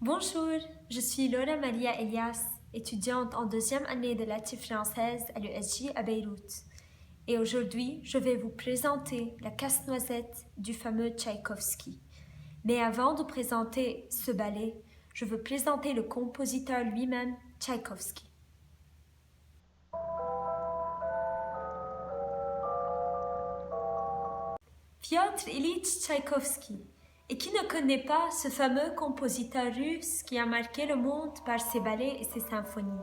Bonjour, je suis Laura Maria Elias, étudiante en deuxième année de lettres françaises à l'ESJ à Beyrouth. Et aujourd'hui, je vais vous présenter la Casse-Noisette du fameux Tchaïkovski. Mais avant de présenter ce ballet, je veux présenter le compositeur lui-même, Tchaïkovski. Piotr Ilyich Tchaïkovski. Et qui ne connaît pas ce fameux compositeur russe qui a marqué le monde par ses ballets et ses symphonies?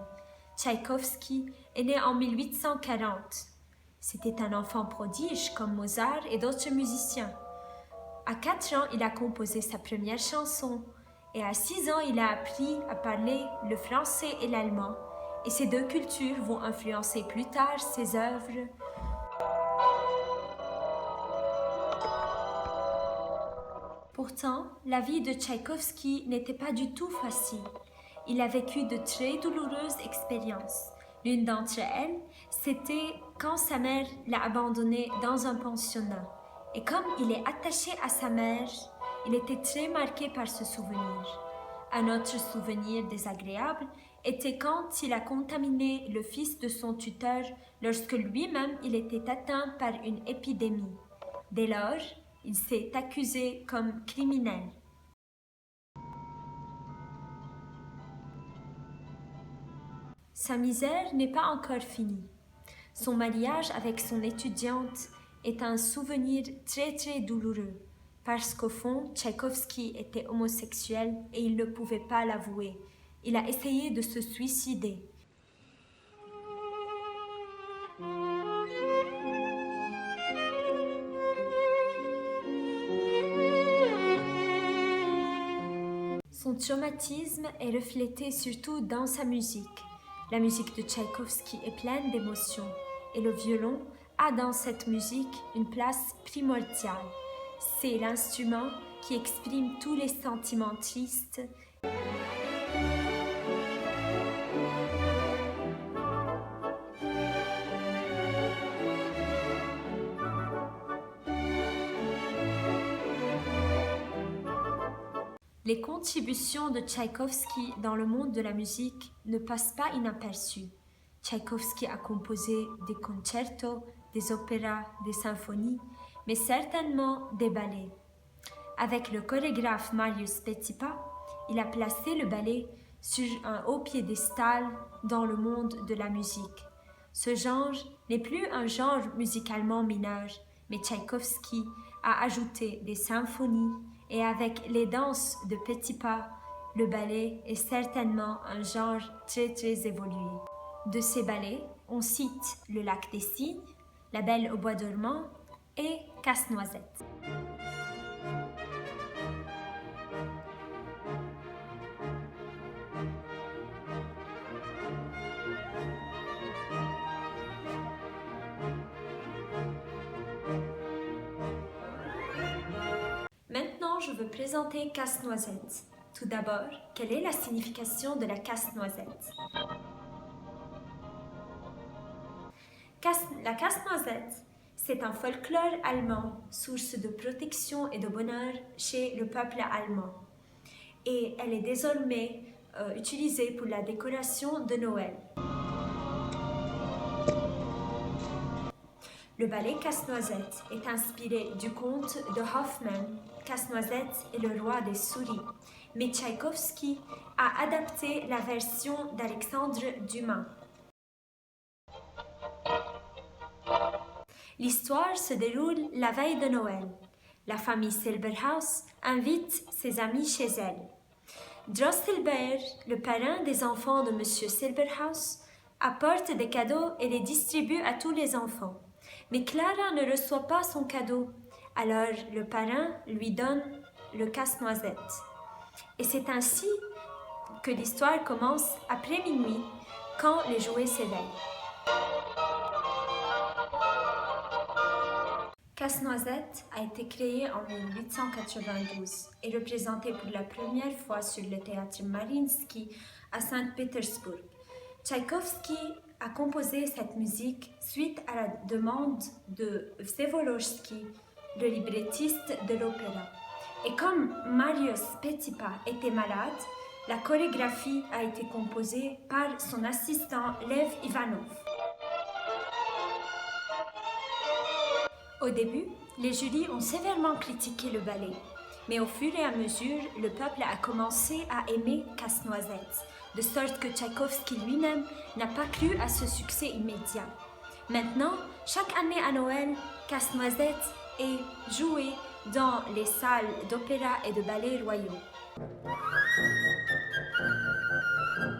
Tchaïkovski est né en 1840. C'était un enfant prodige comme Mozart et d'autres musiciens. À 4 ans, il a composé sa première chanson et à 6 ans, il a appris à parler le français et l'allemand. Et ces deux cultures vont influencer plus tard ses œuvres. Pourtant, la vie de Tchaïkovski n'était pas du tout facile. Il a vécu de très douloureuses expériences. L'une d'entre elles, c'était quand sa mère l'a abandonné dans un pensionnat. Et comme il est attaché à sa mère, il était très marqué par ce souvenir. Un autre souvenir désagréable était quand il a contaminé le fils de son tuteur lorsque lui-même il était atteint par une épidémie. Dès lors, il s'est accusé comme criminel. Sa misère n'est pas encore finie. Son mariage avec son étudiante est un souvenir très douloureux parce qu'au fond, Tchaïkovski était homosexuel et il ne pouvait pas l'avouer. Il a essayé de se suicider. Son traumatisme est reflété surtout dans sa musique. La musique de Tchaïkovski est pleine d'émotions et le violon a dans cette musique une place primordiale. C'est l'instrument qui exprime tous les sentiments tristes. Les contributions de Tchaïkovski dans le monde de la musique ne passent pas inaperçues. Tchaïkovski a composé des concertos, des opéras, des symphonies, mais certainement des ballets. Avec le chorégraphe Marius Petipa, il a placé le ballet sur un haut piédestal dans le monde de la musique. Ce genre n'est plus un genre musicalement mineur, mais Tchaïkovski a ajouté des symphonies et avec les danses de Petipa, le ballet est certainement un genre très évolué. De ces ballets, on cite Le Lac des Cygnes, La Belle au bois dormant et Casse-Noisette. Maintenant, je veux présenter Casse-Noisette. Tout d'abord, quelle est la signification de la casse-noisette? La casse-noisette, c'est un folklore allemand, source de protection et de bonheur chez le peuple allemand. Et elle est désormais utilisée pour la décoration de Noël. Le ballet Casse-Noisette est inspiré du conte de Hoffmann, Casse-Noisette et le roi des souris, mais Tchaïkovski a adapté la version d'Alexandre Dumas. L'histoire se déroule la veille de Noël. La famille Silberhaus invite ses amis chez elle. Drosselbert, le parrain des enfants de M. Silberhaus, apporte des cadeaux et les distribue à tous les enfants. Mais Clara ne reçoit pas son cadeau, alors le parrain lui donne le casse-noisette. Et c'est ainsi que l'histoire commence après minuit, quand les jouets s'éveillent. Casse-Noisette a été créé en 1892 et représenté pour la première fois sur le théâtre Mariinsky à Saint-Pétersbourg. Tchaïkovski a composé cette musique suite à la demande de Vsevolozhsky, le librettiste de l'opéra. Et comme Marius Petipa était malade, La chorégraphie a été composée par son assistant Lev Ivanov. Au début, les jurys ont sévèrement critiqué le ballet, mais au fur et à mesure, le peuple a commencé à aimer Casse-Noisette, de sorte que Tchaïkovski lui-même n'a pas cru à ce succès immédiat. Maintenant, chaque année à Noël, Casse-Noisette est joué dans les salles d'opéra et de ballet royaux.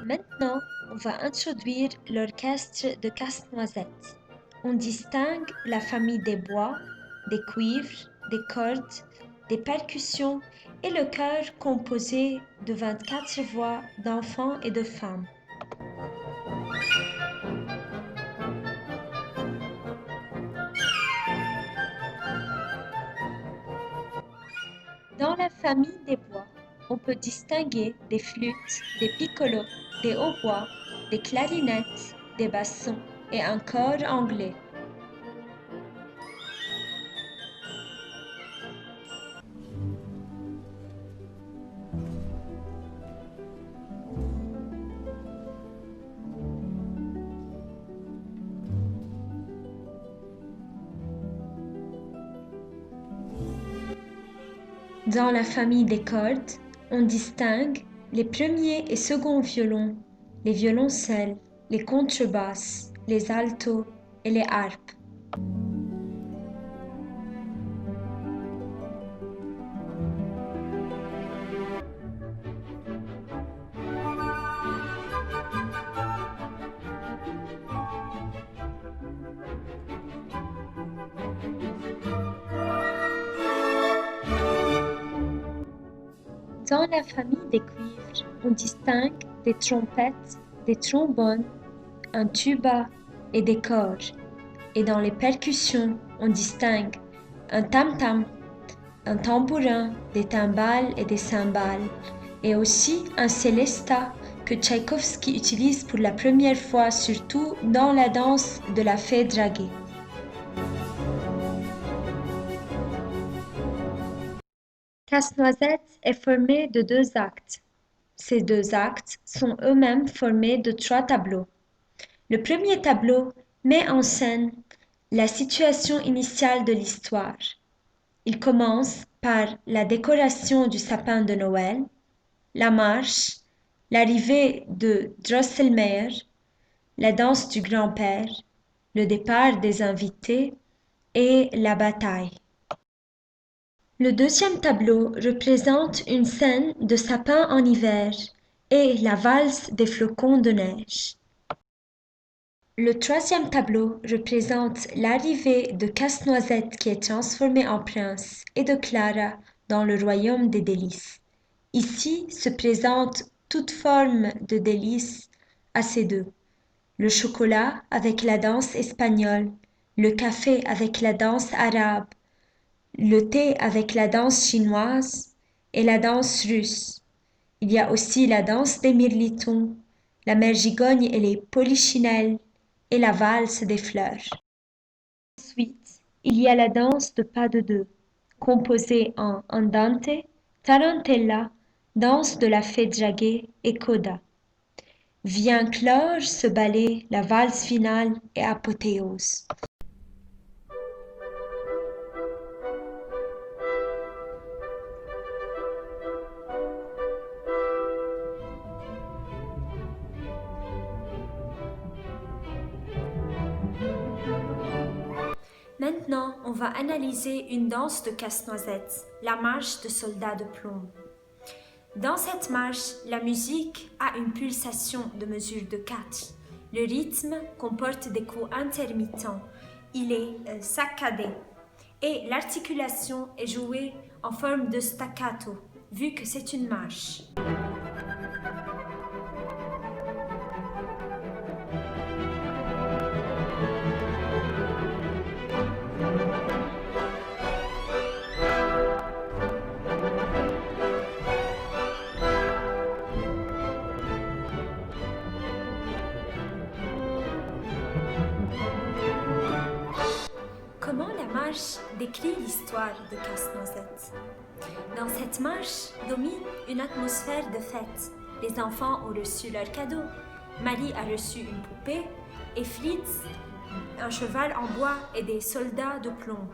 Maintenant, on va introduire l'orchestre de Casse-Noisette. On distingue la famille des bois, des cuivres, des cordes, des percussions et le chœur composé de 24 voix d'enfants et de femmes. Dans la famille des bois, on peut distinguer des flûtes, des piccolos, des hautbois, des clarinettes, des bassons et un cor anglais. Dans la famille des cordes, on distingue les premiers et seconds violons, les violoncelles, les contrebasses, les altos et les harpes. Dans la famille des cuivres, on distingue des trompettes, des trombones, un tuba et des cors. Et dans les percussions, on distingue un tam-tam, un tambourin, des timbales et des cymbales, et aussi un célesta que Tchaïkovski utilise pour la première fois, surtout dans la danse de la fée draguée. Casse-Noisette est formé de 2 actes. Ces 2 actes sont eux-mêmes formés de 3 tableaux. Le premier tableau met en scène la situation initiale de l'histoire. Il commence par la décoration du sapin de Noël, la marche, l'arrivée de Drosselmayer, la danse du grand-père, le départ des invités et la bataille. Le deuxième tableau représente une scène de sapin en hiver et la valse des flocons de neige. Le troisième tableau représente l'arrivée de Casse-Noisette qui est transformé en prince et de Clara dans le royaume des délices. Ici se présente toute forme de délices à ces deux. Le chocolat avec la danse espagnole, le café avec la danse arabe, le thé avec la danse chinoise et la danse russe. Il y a aussi la danse des mirlitons, la mère gigogne et les polichinelles et la valse des fleurs. Ensuite, il y a la danse de pas de deux, composée en andante, tarantella, danse de la fée draguée et coda. Vient clore ce ballet la valse finale et apothéose. Maintenant, on va analyser une danse de Casse-Noisette, la marche de soldats de plomb. Dans cette marche, la musique a une pulsation de mesure de 4. Le rythme comporte des coups intermittents. Il est saccadé. Et l'articulation est jouée en forme de staccato, vu que c'est une marche. Comment la marche décrit l'histoire de Casse-Noisette? Dans cette marche domine une atmosphère de fête. Les enfants ont reçu leur cadeau. Marie a reçu une poupée et Fritz un cheval en bois et des soldats de plomb.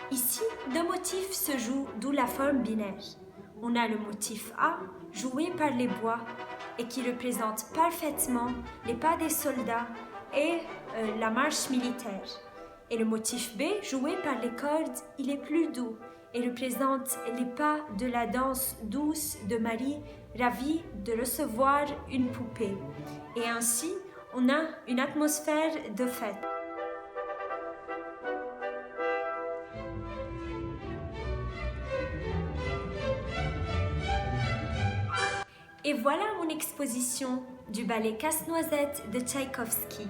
Ici, deux motifs se jouent, d'où la forme binaire. On a le motif A, joué par les bois, et qui représente parfaitement les pas des soldats et la marche militaire. Et le motif B, joué par les cordes, il est plus doux et représente les pas de la danse douce de Marie, ravie de recevoir une poupée. Et ainsi, on a une atmosphère de fête. Et voilà mon exposition du ballet Casse-Noisette de Tchaïkovski.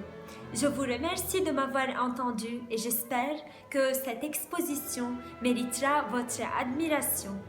Je vous remercie de m'avoir entendu et j'espère que cette exposition méritera votre admiration.